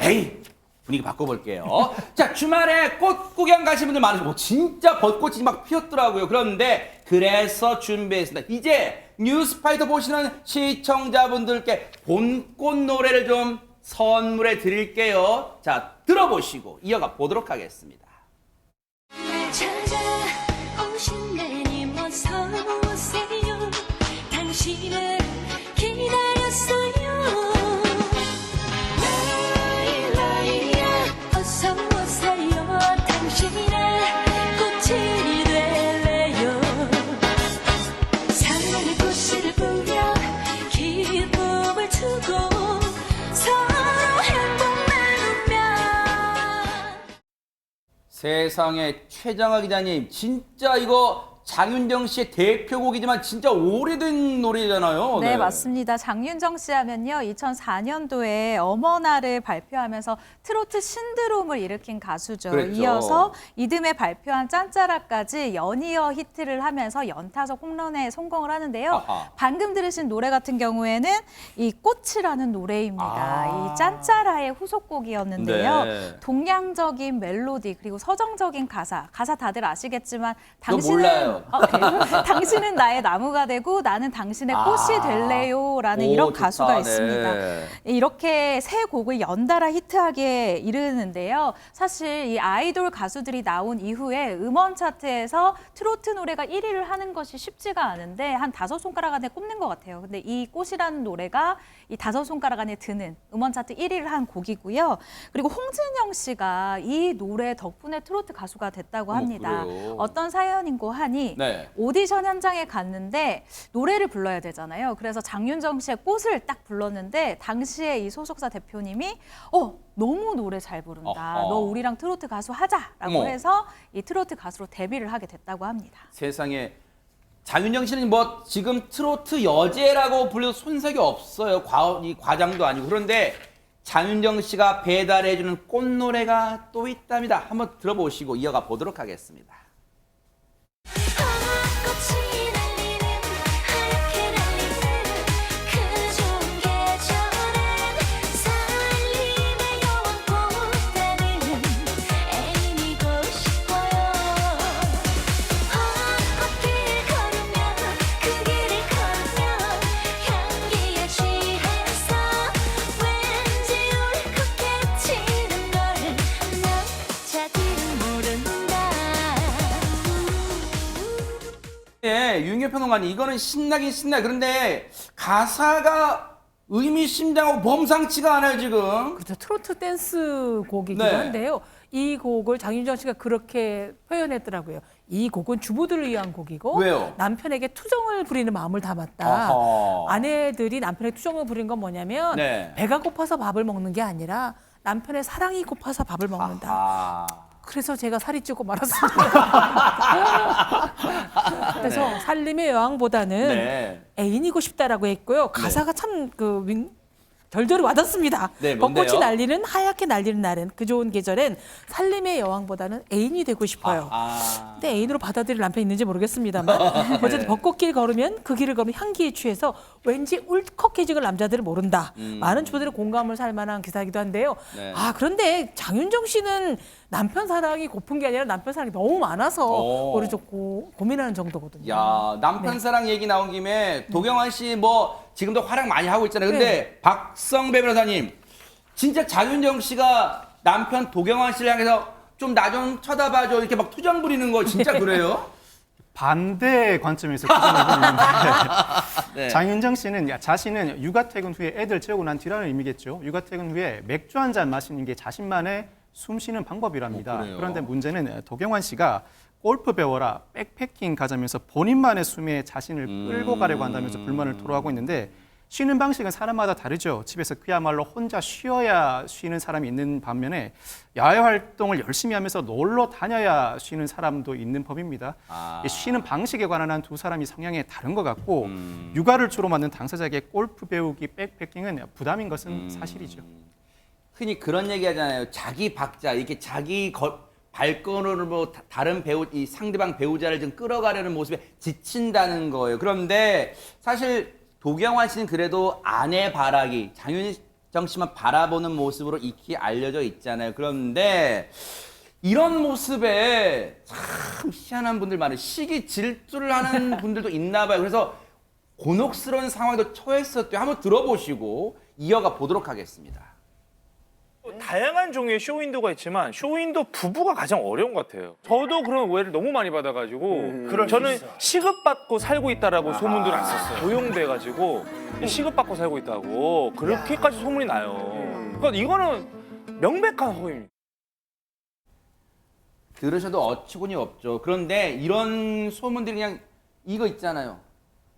에이, 분위기 바꿔볼게요. 자, 주말에 꽃 구경 가신 분들 많으시고 진짜 벚꽃이 막 피었더라고요. 그런데 그래서 준비했습니다. 이제 뉴스파이터 보시는 시청자분들께 봄꽃 노래를 좀 선물해 드릴게요. 자, 들어보시고 이어가 보도록 하겠습니다. 날 찾아오신 내님 어서 오세요. 당신을 기다렸어요. 라이라이야 어서 오세요. 당신의 꽃이 될래요. 사랑의 꽃을 보며 기쁨을 주고 서로 행복 나누며. 세상에 최정아 기자님, 진짜 이거 장윤정 씨의 대표곡이지만 진짜 오래된 노래잖아요. 네, 맞습니다. 장윤정 씨 하면요. 2004년도에 어머나를 발표하면서 트로트 신드롬을 일으킨 가수죠. 그랬죠. 이어서 이듬해 발표한 짠짜라까지 연이어 히트를 하면서 연타석 홈런에 성공을 하는데요. 아하. 방금 들으신 노래 같은 경우에는 이 꽃이라는 노래입니다. 아. 이 짠짜라의 후속곡이었는데요. 네. 동양적인 멜로디 그리고 서정적인 가사 다들 아시겠지만 이거 몰라요. 그래요? 당신은 나의 나무가 되고 나는 당신의 꽃이 될래요라는 오, 이런 좋다. 가수가 네. 있습니다. 이렇게 세 곡을 연달아 히트하게 이르는데요. 사실 이 아이돌 가수들이 나온 이후에 음원 차트에서 트로트 노래가 1위를 하는 것이 쉽지가 않은데 한 5손가락 안에 꼽는 것 같아요. 근데 이 꽃이라는 노래가 이 5손가락 안에 드는 음원 차트 1위를 한 곡이고요. 그리고 홍진영 씨가 이 노래 덕분에 트로트 가수가 됐다고 합니다. 그래요? 어떤 사연인고 하니 네. 오디션 현장에 갔는데 노래를 불러야 되잖아요. 그래서 장윤정 씨의 꽃을 딱 불렀는데 당시에 이 소속사 대표님이 너무 노래 잘 부른다. 어허. 너 우리랑 트로트 가수 하자라고 어머. 해서 이 트로트 가수로 데뷔를 하게 됐다고 합니다. 세상에 장윤정 씨는 뭐 지금 트로트 여제라고 불려도 손색이 없어요. 이 과장도 아니고. 그런데 장윤정 씨가 배달해주는 꽃노래가 또 있답니다. 한번 들어보시고 이어가 보도록 하겠습니다. 꽃이 날리는 하얗게 날리는 그 좋은 계절엔 살림의 여왕보다는 애인이고 싶어요. 벚꽃길 걸으면 그 길을 걸으면 향기에 취해서 왠지 울컥해지는 걸 남자들은 모른다. 예, 유인규 평론가님, 이거는 신나긴 신나. 그런데 가사가 의미심장하고 범상치가 않아요, 지금. 그렇죠. 트로트 댄스 곡이기도 네. 한데요. 이 곡을 장윤정 씨가 그렇게 표현했더라고요. 이 곡은 주부들을 위한 곡이고 왜요? 남편에게 투정을 부리는 마음을 담았다. 어허. 아내들이 남편에게 투정을 부린 건 뭐냐면 네. 배가 고파서 밥을 먹는 게 아니라 남편의 사랑이 고파서 밥을 먹는다. 아, 그래서 제가 살이 찌고 말았습니다. 그래서 살림의 여왕보다는 네. 애인이고 싶다라고 했고요. 가사가 참 절절히 와닿습니다. 네, 뭔데요? 벚꽃이 날리는 하얗게 날리는 날은 그 좋은 계절엔 살림의 여왕보다는 애인이 되고 싶어요. 근데 애인으로 받아들일 남편이 있는지 모르겠습니다만 어쨌든 벚꽃길 걸으면 그 길을 걸으면 향기에 취해서 왠지 울컥해지는 남자들을 모른다. 많은 주부들의 공감을 살 만한 기사이기도 한데요. 네. 그런데 장윤정 씨는 남편 사랑이 고픈 게 아니라 남편 사랑이 너무 많아서 우리 좀 고민하는 정도거든요. 야, 남편 네. 사랑 얘기 나온 김에 도경환 씨 뭐 지금도 활약 많이 하고 있잖아요. 근데 네. 박성배 변호사님, 진짜 장윤정 씨가 남편 도경환 씨를 향해서 좀 나 좀 쳐다봐줘 이렇게 막 투정 부리는 거 진짜 그래요? 반대 관점에서 구성을 했는데 네. 장윤정 씨는 자신은 육아 퇴근 후에 애들 재우고 난 뒤라는 의미겠죠. 육아 퇴근 후에 맥주 한 잔 마시는 게 자신만의 숨 쉬는 방법이랍니다. 그래요? 그런데 문제는 도경환 씨가 골프 배워라, 백패킹 가자면서 본인만의 숨에 자신을 끌고 가려고 한다면서 불만을 토로하고 있는데 쉬는 방식은 사람마다 다르죠. 집에서 그야말로 혼자 쉬어야 쉬는 사람이 있는 반면에 야외 활동을 열심히 하면서 놀러 다녀야 쉬는 사람도 있는 법입니다. 이 쉬는 방식에 관한 한 두 사람이 성향이 다른 것 같고 육아를 주로 맡는 당사자에게 골프 배우기, 백패킹은 부담인 것은 사실이죠. 흔히 그런 얘기 하잖아요. 자기 박자, 이렇게 자기 발걸음으로 뭐 다른 이 상대방 배우자를 좀 끌어가려는 모습에 지친다는 거예요. 그런데 사실 도경환 씨는 그래도 아내 바라기, 장윤정 씨만 바라보는 모습으로 익히 알려져 있잖아요. 그런데 이런 모습에 참 희한한 분들 많아요. 시기 질투를 하는 분들도 있나 봐요. 그래서 곤혹스러운 상황에도 처했었대요. 한번 들어보시고 이어가 보도록 하겠습니다. 다양한 종류의 쇼윈도가 있지만 쇼윈도 부부가 가장 어려운 것 같아요. 저도 그런 오해를 너무 많이 받아가지고 저는 시급받고 살고 있다라고 소문도 났었어요. 고용돼가지고 시급받고 살고 있다고 그렇게까지 소문이 나요. 그러니까 이거는 명백한 허위입니다. 들으셔도 어처구니 없죠. 그런데 이런 소문들이 그냥 이거 있잖아요.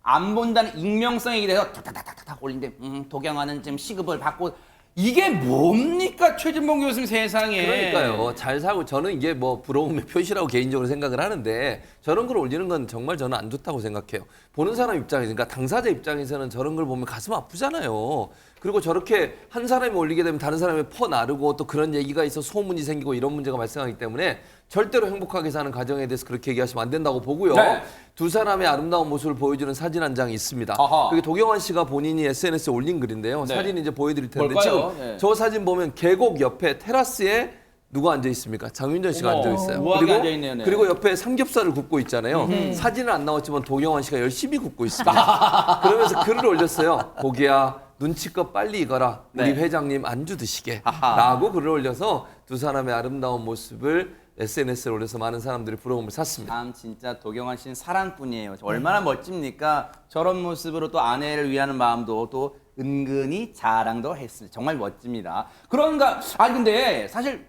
안 본다는 익명성에 대해서 탁탁탁탁탁 올린데 도경아는 지금 시급을 받고 이게 뭡니까 최진봉 교수님 세상에. 그러니까요. 잘 살고 저는 이게 뭐 부러움의 표시라고 개인적으로 생각을 하는데 저런 걸 올리는 건 정말 저는 안 좋다고 생각해요. 보는 사람 입장에서 그러니까 당사자 입장에서는 저런 걸 보면 가슴 아프잖아요. 그리고 저렇게 한 사람이 올리게 되면 다른 사람이 퍼나르고 또 그런 얘기가 있어 소문이 생기고 이런 문제가 발생하기 때문에 절대로 행복하게 사는 가정에 대해서 그렇게 얘기하시면 안 된다고 보고요. 네. 두 사람의 아름다운 모습을 보여주는 사진 한 장이 있습니다. 아하. 그게 도경환 씨가 본인이 SNS에 올린 글인데요. 네. 사진 이제 보여드릴 텐데 뭘까요? 지금 네. 저 사진 보면 계곡 옆에 테라스에 누가 앉아 있습니까? 장윤정 씨가 어머, 앉아 있어요. 우아하게 앉아있네요, 네. 그리고 옆에 삼겹살을 굽고 있잖아요. 사진은 안 나왔지만 도경환 씨가 열심히 굽고 있습니다. 그러면서 글을 올렸어요. 고기야 눈치껏 빨리 익어라. 우리 네. 회장님 안주 드시게. 아하. 라고 글을 올려서 두 사람의 아름다운 모습을 SNS에 올려서 많은 사람들이 부러움을 샀습니다. 참 진짜 도경환 씨는 사랑꾼이에요. 얼마나 멋집니까? 저런 모습으로 또 아내를 위하는 마음도 또 은근히 자랑도 했습니다. 정말 멋집니다. 그런가? 근데 사실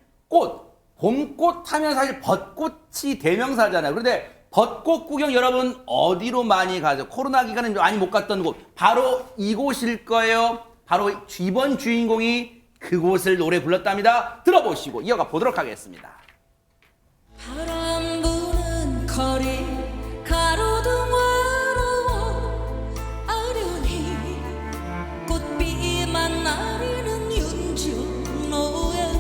봄꽃 하면 사실 벚꽃이 대명사잖아요. 그런데 벚꽃 구경 여러분 어디로 많이 가죠? 코로나 기간에 많이 못 갔던 곳 바로 이곳일 거예요. 바로 이번 주인공이 그곳을 노래 불렀답니다. 들어보시고 이어가 보도록 하겠습니다. 바람 부는 거리 가로등 외로워 아련히 꽃비만 나리는 윤주노에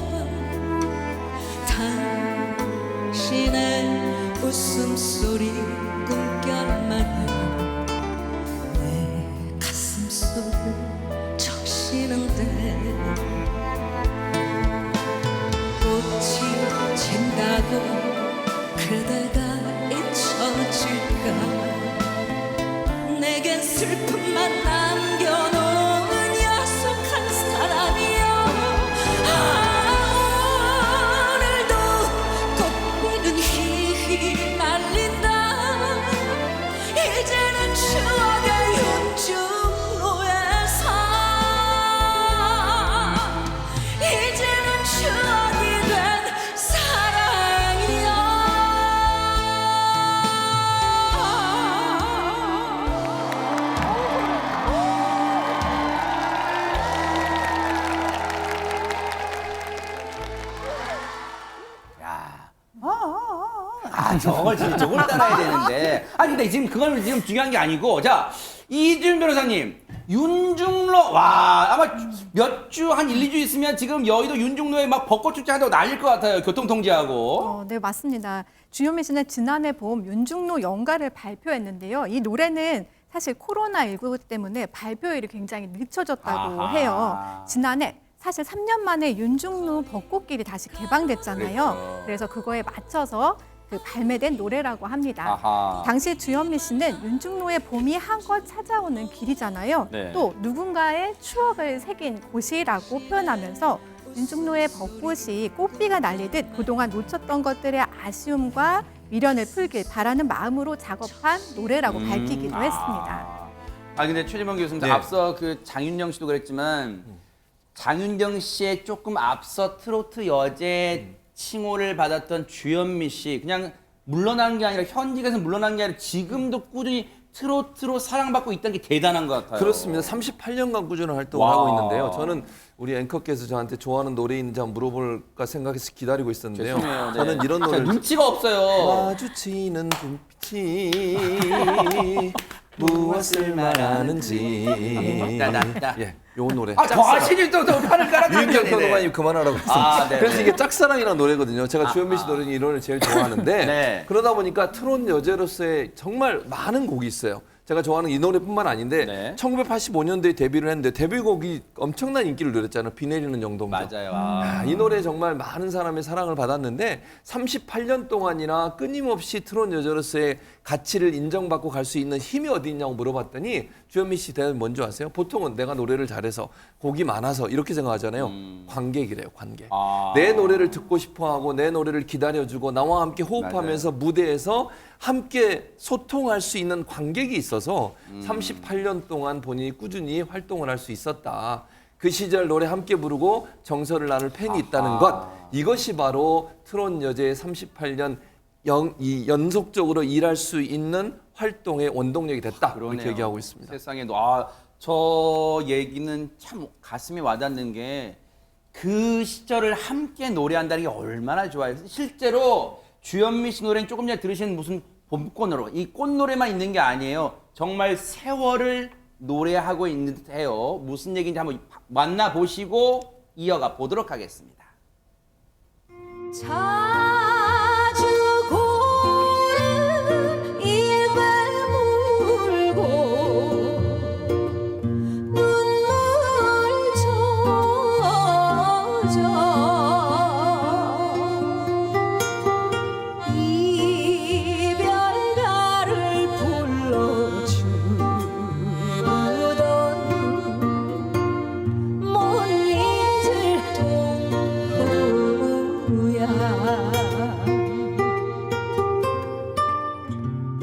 당신의 웃음소리 꿈결만은 내 가슴속을 적시는데 꽃이 진다고 그대가 잊혀질까 내겐 슬픔만 남겨놓은 야속한 사람이여 오늘도 꽃비는 희희 날린다 이제는 추억의 윤중로에서 이제는 추억이 된 저걸 따라야 되는데. 근데 지금 그건 지금 중요한 게 아니고. 자, 이준 변호사님. 윤중로, 아마 몇 주, 한 1, 2주 있으면 지금 여의도 윤중로에 막 벚꽃 축제 한다고 난릴 것 같아요. 교통통제하고. 네, 맞습니다. 주현미 씨는 지난해 봄 윤중로 연가를 발표했는데요. 이 노래는 사실 코로나19 때문에 발표일이 굉장히 늦춰졌다고 아하. 해요. 지난해 사실 3년 만에 윤중로 벚꽃길이 다시 개방됐잖아요. 그렇죠. 그래서 그거에 맞춰서 그 발매된 노래라고 합니다. 아하. 당시 주현미 씨는 윤중로의 봄이 한껏 찾아오는 길이잖아요. 네. 또 누군가의 추억을 새긴 곳이라고 표현하면서 윤중로의 벚꽃이 꽃비가 날리듯 그동안 놓쳤던 것들의 아쉬움과 미련을 풀길 바라는 마음으로 작업한 노래라고 밝히기도 했습니다. 근데 최진봉 교수님, 네. 앞서 그 장윤정 씨도 그랬지만, 장윤정 씨의 조금 앞서 트로트 여제 칭호를 받았던 주현미 씨, 그냥 물러난 게 아니라 현직에서 물러난 게 아니라 지금도 꾸준히 트로트로 사랑받고 있다는 게 대단한 것 같아요. 그렇습니다. 38년간 꾸준한 활동을 와. 하고 있는데요. 저는 우리 앵커께서 저한테 좋아하는 노래 있는지 한번 물어볼까 생각해서 기다리고 있었는데요. 죄송해요. 네. 저는 이런 노래를 눈치가 없어요. 마주치는 눈빛이 무엇을 말하는지. 나나나. 예, 요 노래. 더 하시니 또 판을 깔아주면 유인경 평론가님 그만하라고 했습니다. 네네. 그래서 이게 짝사랑이라는 노래거든요. 제가 주현미 씨 노래 이 노래를 제일 좋아하는데 네. 그러다 보니까 트롯 여제로서의 정말 많은 곡이 있어요. 제가 좋아하는 이 노래뿐만 아닌데 네. 1985년도에 데뷔를 했는데 데뷔곡이 엄청난 인기를 누렸잖아요. 비 내리는 영동정. 맞아요. 이 노래 정말 많은 사람의 사랑을 받았는데 38년 동안이나 끊임없이 트롯 여자로서의 가치를 인정받고 갈 수 있는 힘이 어디 있냐고 물어봤더니 주현미 씨 대답이 뭔지 아세요? 보통은 내가 노래를 잘해서 곡이 많아서 이렇게 생각하잖아요. 관객이래요, 관객. 내 노래를 듣고 싶어하고 내 노래를 기다려주고 나와 함께 호흡하면서 무대에서 함께 소통할 수 있는 관객이 있어서 38년 동안 본인이 꾸준히 활동을 할 수 있었다. 그 시절 노래 함께 부르고 정서를 나눌 팬이 있다는 것. 이것이 바로 트롯 여제의 38년 연속적으로 일할 수 있는 활동의 원동력이 됐다. 이렇게 얘기하고 있습니다. 세상에 저 얘기는 참 가슴이 와닿는 게 그 시절을 함께 노래한다는 게 얼마나 좋아요. 실제로 주현미 씨 노래는 조금 전에 들으신 무슨 봄꽃으로 이 꽃노래만 있는 게 아니에요. 정말 세월을 노래하고 있는 듯해요. 무슨 얘기인지 한번 만나보시고 이어가 보도록 하겠습니다. 자주 고른 입에 물고 눈물 젖어 이별가를 불러주던 못 잊을 동구야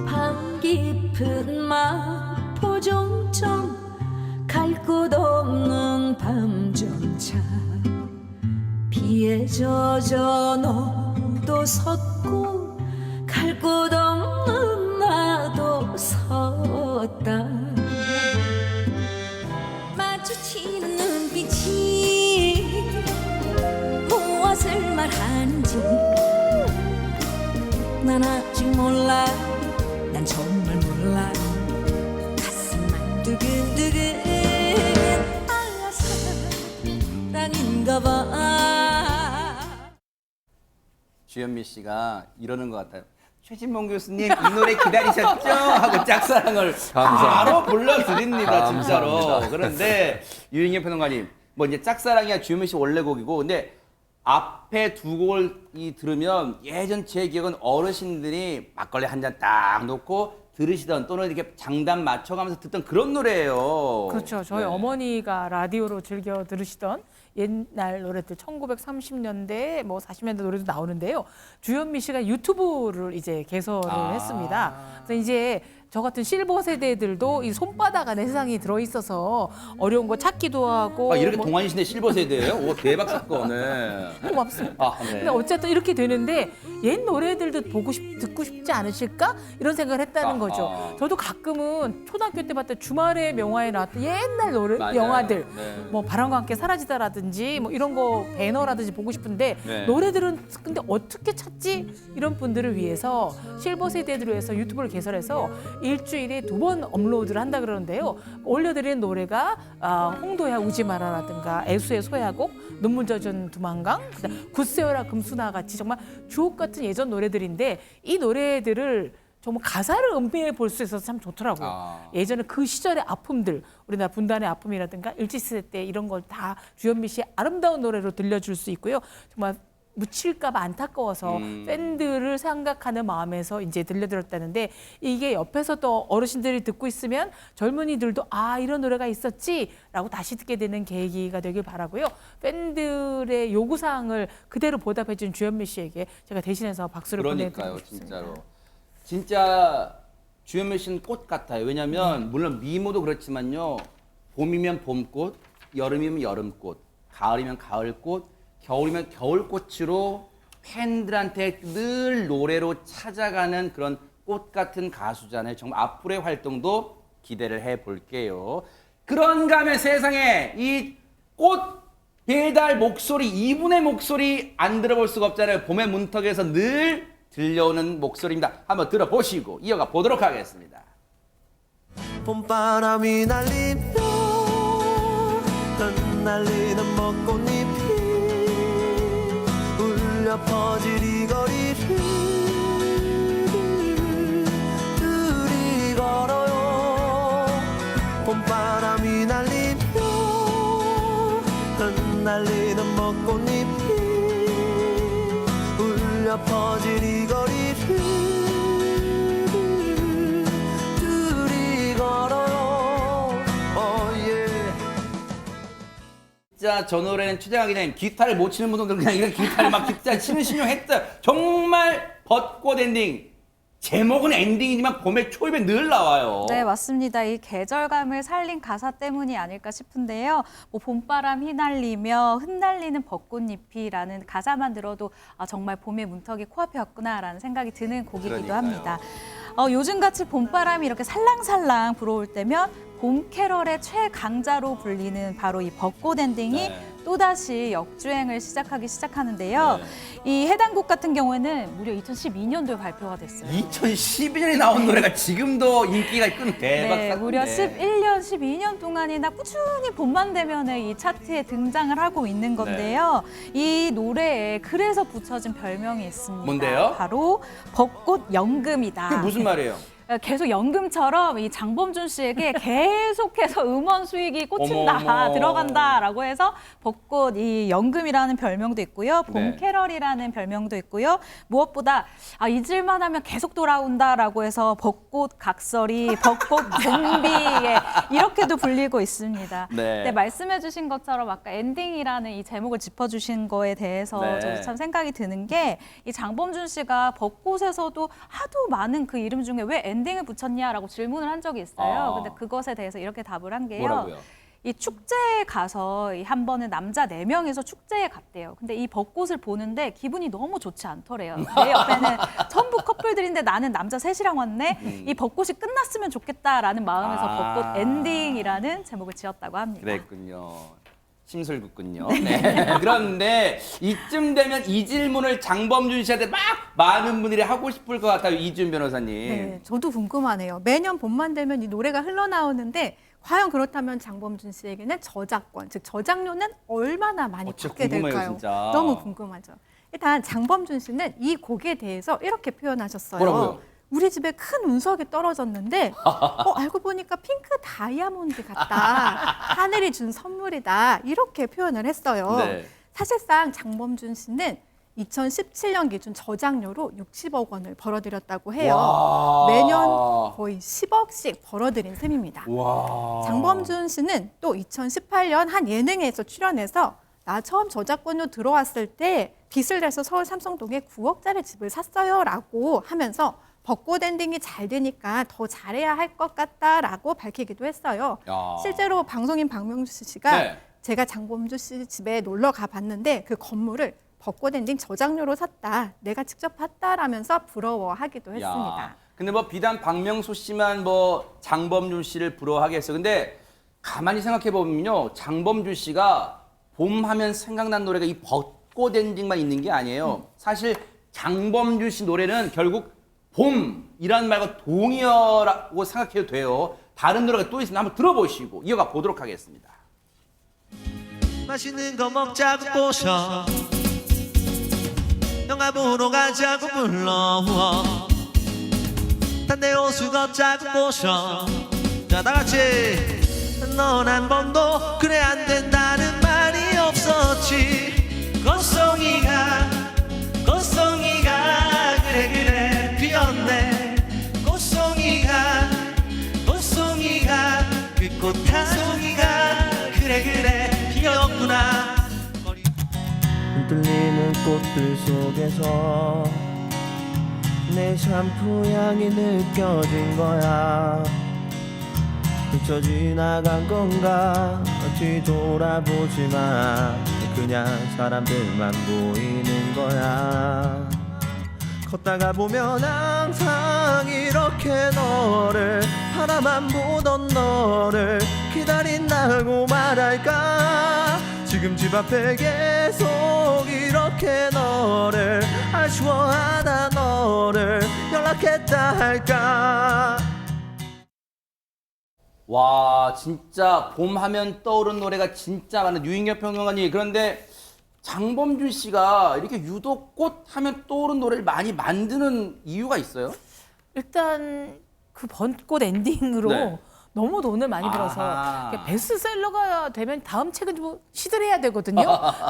밤 깊은 마포종점 갈 곳 없는 밤정차 비에 젖어 너도 섰고 갈 곳 없는 나도 섰다 마주치는 눈빛이 무엇을 말하는지 난 아직 몰라 난 정말 몰라 가슴만 두근두근 아 사랑인가 봐 주현미 씨가 이러는 것 같아요. 최진봉 교수님 이 노래 기다리셨죠? 하고 짝사랑을 바로 불러드립니다. 진짜로. 감사합니다. 그런데 유인경 평론가님 뭐 이제 짝사랑이야 주현미 씨 원래 곡이고 근데 앞에 두 곡을 들으면 예전 제 기억은 어르신들이 막걸리 한 잔 딱 놓고 들으시던 또는 이렇게 장단 맞춰가면서 듣던 그런 노래예요. 그렇죠. 저희 네. 어머니가 라디오로 즐겨 들으시던 옛날 노래들 1930년대 뭐 40년대 노래도 나오는데요. 주현미 씨가 유튜브를 이제 개설을 했습니다. 그래서 이제 저 같은 실버 세대들도 이 손바닥 안에 세상이 들어 있어서 어려운 거 찾기도 하고 이렇게 뭐 동안이신데 실버 세대예요? 오 대박 사건. 네. 고맙습니다. 네. 근데 어쨌든 이렇게 되는데 옛 노래들도 듣고 싶지 않으실까 이런 생각을 했다는 거죠. 저도 가끔은 초등학교 때 봤던 주말의 명화에 나왔던 옛날 노래 맞아요. 영화들 네. 뭐 바람과 함께 사라지다라든지 뭐 이런 거 배너라든지 보고 싶은데 네. 노래들은 근데 어떻게 찾지 이런 분들을 위해서 실버 세대들을 위해서 유튜브를 개설해서 일주일에 2번 업로드를 한다 그러는데요. 올려드리는 노래가 홍도야 우지 마라라든가 애수의 소야곡, 눈물 젖은 두만강, 굿세어라 금수나 같이 정말 주옥 같은 예전 노래들인데 이 노래들을 정말 가사를 음미해 볼 수 있어서 참 좋더라고요. 예전에 그 시절의 아픔들, 우리나라 분단의 아픔이라든가 일제시대 때 이런 걸 다 주현미 씨의 아름다운 노래로 들려줄 수 있고요. 정말 묻힐까봐 안타까워서 팬들을 생각하는 마음에서 이제 들려드렸다는데 이게 옆에서 또 어르신들이 듣고 있으면 젊은이들도 아 이런 노래가 있었지라고 다시 듣게 되는 계기가 되길 바라고요. 팬들의 요구사항을 그대로 보답해준 주현미 씨에게 제가 대신해서 박수를 그러니까요, 보내드리겠습니다. 진짜로. 진짜 주현미 씨는 꽃 같아요. 왜냐하면 물론 미모도 그렇지만요. 봄이면 봄꽃, 여름이면 여름꽃, 가을이면 가을꽃, 겨울이면 겨울꽃으로 팬들한테 늘 노래로 찾아가는 그런 꽃 같은 가수잖아요. 정말 앞으로의 활동도 기대를 해볼게요. 그런가 하면 세상에 이 꽃 배달 목소리, 이분의 목소리 안 들어볼 수가 없잖아요. 봄의 문턱에서 늘 들려오는 목소리입니다. 한번 들어보시고 이어가 보도록 하겠습니다. 봄바람이 날리며 흩날리는 벚꽃잎이 울려 퍼질 이 거리를 둘이 걸어요 흩날리는 벚꽃잎이 울려 퍼질 이 거리를 둘이 걸어요. 진짜 저 노래는 최재강 기자님 기타를 못 치는 분들은 그냥 이런 기타를 막 기타 치는 신용했어요. 정말 벚꽃 엔딩. 제목은 엔딩이지만 봄의 초입에 늘 나와요. 네, 맞습니다. 이 계절감을 살린 가사 때문이 아닐까 싶은데요. 뭐 봄바람 휘날리며 흩날리는 벚꽃잎이라는 가사만 들어도 아, 정말 봄의 문턱이 코앞에 왔구나라는 생각이 드는 곡이기도 그러니까요. 합니다. 요즘같이 봄바람이 이렇게 살랑살랑 불어올 때면 봄 캐럴의 최강자로 불리는 바로 이 벚꽃 엔딩이 네. 또다시 역주행을 시작하는데요. 이 해당 곡 같은 경우에는 무려 2012년도에 발표가 됐어요. 2012년에 나온 노래가 지금도 인기가 있군. 대박 네, 사건이네. 무려 11년, 12년 동안이나 꾸준히 봄만 되면 이 차트에 등장을 하고 있는 건데요. 이 노래에 그래서 붙여진 별명이 있습니다. 뭔데요? 바로 벚꽃 연금이다. 그게 무슨 말이에요? 계속 연금처럼 이 장범준 씨에게 계속해서 음원 수익이 꽂힌다, 어머. 들어간다라고 해서 벚꽃 이 연금이라는 별명도 있고요. 봄 네. 캐럴이라는 별명도 있고요. 무엇보다 잊을만 하면 계속 돌아온다라고 해서 벚꽃 각설이, 벚꽃 좀비에 이렇게도 불리고 있습니다. 네. 네, 말씀해 주신 것처럼 아까 엔딩이라는 이 제목을 짚어주신 거에 대해서 네. 저도 참 생각이 드는 게 이 장범준 씨가 벚꽃에서도 하도 많은 그 이름 중에 왜 엔딩을 붙였냐라고 질문을 한 적이 있어요. 근데 그것에 대해서 이렇게 답을 한 게요. 뭐라고요? 이 축제에 가서 한 번은 남자 4명이서 축제에 갔대요. 근데 이 벚꽃을 보는데 기분이 너무 좋지 않더래요. 내 옆에는 전부 커플들인데 나는 남자 셋이랑 왔네. 이 벚꽃이 끝났으면 좋겠다라는 마음에서 벚꽃 엔딩이라는 제목을 지었다고 합니다. 그랬군요. 심술궂군요. 네. 그런데 이쯤 되면 이 질문을 장범준 씨한테 막 많은 분들이 하고 싶을 것 같아요. 이준 변호사님. 네, 저도 궁금하네요. 매년 봄만 되면 이 노래가 흘러나오는데 과연 그렇다면 장범준 씨에게는 저작권, 즉 저작료는 얼마나 많이 진짜 받게 궁금해요, 될까요? 진짜. 너무 궁금하죠. 일단 장범준 씨는 이 곡에 대해서 이렇게 표현하셨어요. 뭐라고요? 우리 집에 큰 운석이 떨어졌는데 알고 보니까 핑크 다이아몬드 같다. 하늘이 준 선물이다. 이렇게 표현을 했어요. 네. 사실상 장범준 씨는 2017년 기준 저작료로 60억 원을 벌어들였다고 해요. 와. 매년 거의 10억씩 벌어들인 셈입니다. 와. 장범준 씨는 또 2018년 한 예능에서 출연해서 나 처음 저작권료 들어왔을 때 빚을 내서 서울 삼성동에 9억짜리 집을 샀어요라고 하면서 벚꽃 엔딩이 잘 되니까 더 잘해야 할 것 같다라고 밝히기도 했어요. 야. 실제로 방송인 박명수 씨가 네. 제가 장범준 씨 집에 놀러 가봤는데 그 건물을 벚꽃 엔딩 저작료로 샀다. 내가 직접 봤다라면서 부러워하기도 했습니다. 야. 근데 뭐 비단 박명수 씨만 뭐 장범준 씨를 부러워하겠어. 근데 가만히 생각해 보면요, 장범준 씨가 봄 하면 생각난 노래가 이 벚꽃 엔딩만 있는 게 아니에요. 사실 장범준 씨 노래는 결국 봄이라는 말과 동의어라고 생각해도 돼요. 다른 노래가 또 있으면 한번 들어보시고 이어가 보도록 하겠습니다. 맛있는 거 먹자고 꼬셔 영화 보러 가자고 불러 딴데 호수 걷자고 꼬셔 자 다같이 넌 한 번도 그래 안 된다는 말이 없었지 꽃송이가 그래 피었네 꽃송이가 그 꽃 한 송이가 그래 피었구나 흔들리는 꽃들 속에서 내 샴푸 향이 느껴진 거야 스쳐 지나간 건가 뒤돌아보지만 그냥 사람들만 보이는 거야 걷다가 보면 항상 이렇게 너를 바라만 보던 너를 기다린다고 말할까 지금 집 앞에 계속 이렇게 너를 아쉬워하다 너를 연락했다 할까 와, 진짜 봄 하면 떠오르는 노래가 진짜 많은 유인경 평론가님. 그런데 장범준 씨가 이렇게 유독 꽃 하면 떠오르는 노래를 많이 만드는 이유가 있어요? 일단 그 벚꽃 엔딩으로 네. 너무 돈을 많이 들어서 아하. 베스트셀러가 되면 다음 책은 좀 시들해야 되거든요.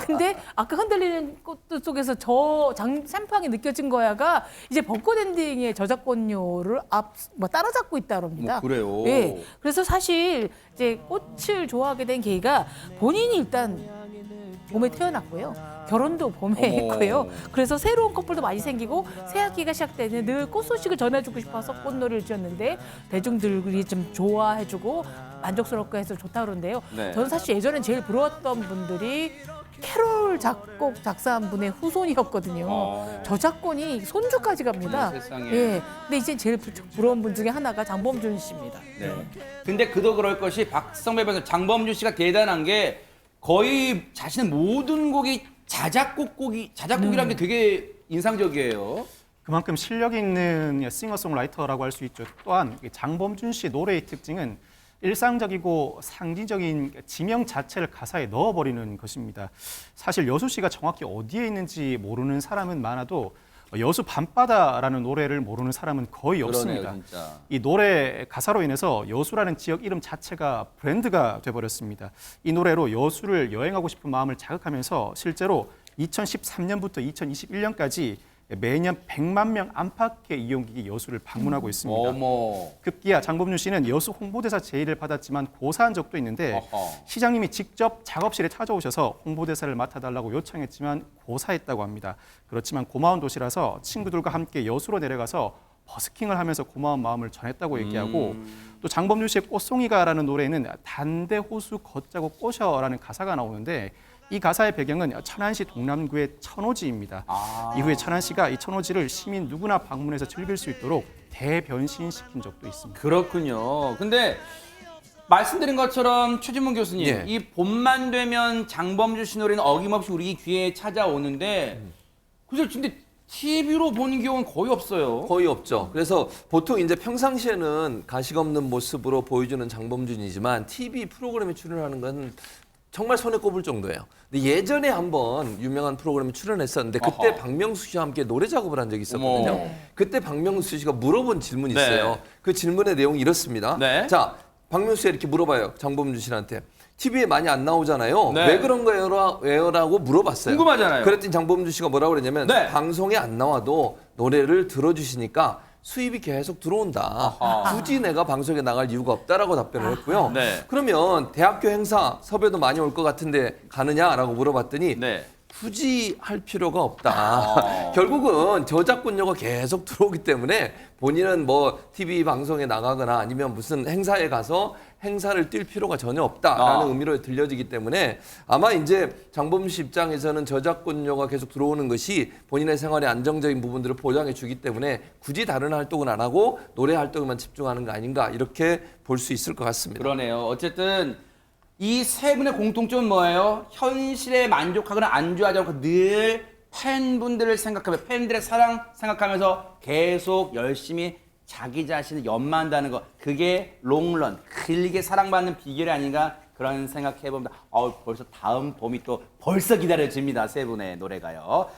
근데 아까 흔들리는 꽃들 속에서 샘팡이 느껴진 거야가 이제 벚꽃 엔딩의 저작권료를 따라잡고 있다고 합니다. 그래요? 예. 그래서 사실 이제 꽃을 좋아하게 된 계기가 본인이 일단 봄에 태어났고요. 결혼도 봄에 어머. 했고요. 그래서 새로운 커플도 많이 생기고 새 학기가 시작되는 늘 꽃 소식을 전해주고 싶어서 꽃노래를 지었는데 대중들이 좀 좋아해주고 만족스럽게 해서 좋다 그러는데요. 네. 저는 사실 예전엔 제일 부러웠던 분들이 캐롤 작곡 작사한 분의 후손이었거든요. 저작권이 손주까지 갑니다. 세상에. 예. 근데 이제 제일 부러운 분 중에 하나가 장범준 씨입니다. 네. 근데 그도 그럴 것이 박성배 변호사 장범준 씨가 대단한 게 거의 자신의 모든 곡이 자작곡이라는 게 되게 인상적이에요. 그만큼 실력 있는 싱어송라이터라고 할 수 있죠. 또한 장범준 씨 노래의 특징은 일상적이고 상징적인 지명 자체를 가사에 넣어버리는 것입니다. 사실 여수 씨가 정확히 어디에 있는지 모르는 사람은 많아도 여수 밤바다라는 노래를 모르는 사람은 거의 없습니다. 그러네요, 진짜. 이 노래 가사로 인해서 여수라는 지역 이름 자체가 브랜드가 돼버렸습니다. 이 노래로 여수를 여행하고 싶은 마음을 자극하면서 실제로 2013년부터 2021년까지 매년 100만 명 안팎의 이용객이 여수를 방문하고 있습니다. 어머. 급기야 장범준 씨는 여수 홍보대사 제의를 받았지만 고사한 적도 있는데 어허. 시장님이 직접 작업실에 찾아오셔서 홍보대사를 맡아달라고 요청했지만 고사했다고 합니다. 그렇지만 고마운 도시라서 친구들과 함께 여수로 내려가서 버스킹을 하면서 고마운 마음을 전했다고 얘기하고 또 장범준 씨의 꽃송이가라는 노래에는 단대 호수 걷자고 꼬셔라는 가사가 나오는데 이 가사의 배경은 천안시 동남구의 천호지입니다. 이후에 천안시가 이 천호지를 시민 누구나 방문해서 즐길 수 있도록 대변신시킨 적도 있습니다. 그렇군요. 근데 말씀드린 것처럼 최진문 교수님, 예. 이 봄만 되면 장범준 씨 노래는 어김없이 우리 귀에 찾아오는데 근데 TV로 보는 경우는 거의 없어요. 거의 없죠. 그래서 보통 이제 평상시에는 가식 없는 모습으로 보여주는 장범준이지만 TV 프로그램에 출연하는 건 정말 손에 꼽을 정도예요. 근데 예전에 한번 유명한 프로그램에 출연했었는데 그때 어허. 박명수 씨와 함께 노래 작업을 한 적이 있었거든요. 어머. 그때 박명수 씨가 물어본 질문이 네. 있어요. 그 질문의 내용이 이렇습니다. 네. 자, 박명수 씨가 이렇게 물어봐요. 장범준 씨한테. TV에 많이 안 나오잖아요. 네. 왜 그런 거예요?라고 물어봤어요. 궁금하잖아요. 그랬더니 장범준 씨가 뭐라고 그랬냐면 네. 방송에 안 나와도 노래를 들어주시니까 수입이 계속 들어온다. 아하. 굳이 내가 방송에 나갈 이유가 없다라고 답변을 했고요. 네. 그러면 대학교 행사 섭외도 많이 올 것 같은데 가느냐라고 물어봤더니 네. 굳이 할 필요가 없다. 결국은 저작권료가 계속 들어오기 때문에 본인은 뭐 TV 방송에 나가거나 아니면 무슨 행사에 가서 행사를 뛸 필요가 전혀 없다라는 의미로 들려지기 때문에 아마 이제 장범준 씨 입장에서는 저작권료가 계속 들어오는 것이 본인의 생활의 안정적인 부분들을 보장해 주기 때문에 굳이 다른 활동은 안 하고 노래 활동에만 집중하는 거 아닌가 이렇게 볼 수 있을 것 같습니다. 그러네요. 어쨌든 이 세 분의 공통점은 뭐예요? 현실에 만족하거나 안주하지 않고 늘 팬분들을 생각하며 팬들의 사랑 생각하면서 계속 열심히 자기 자신을 연마한다는 거. 그게 롱런, 길게 사랑받는 비결이 아닌가 그런 생각해봅니다. 벌써 다음 봄이 또 벌써 기다려집니다. 세 분의 노래가요.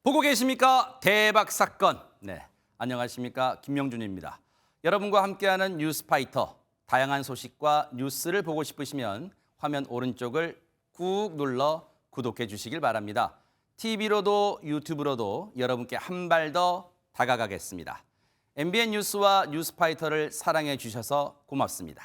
보고 계십니까? 대박 사건. 네, 안녕하십니까? 김명준입니다. 여러분과 함께하는 뉴스파이터. 다양한 소식과 뉴스를 보고 싶으시면 화면 오른쪽을 꾹 눌러 구독해 주시길 바랍니다. TV로도 유튜브로도 여러분께 한 발 더 다가가겠습니다. MBN 뉴스와 뉴스파이터를 사랑해 주셔서 고맙습니다.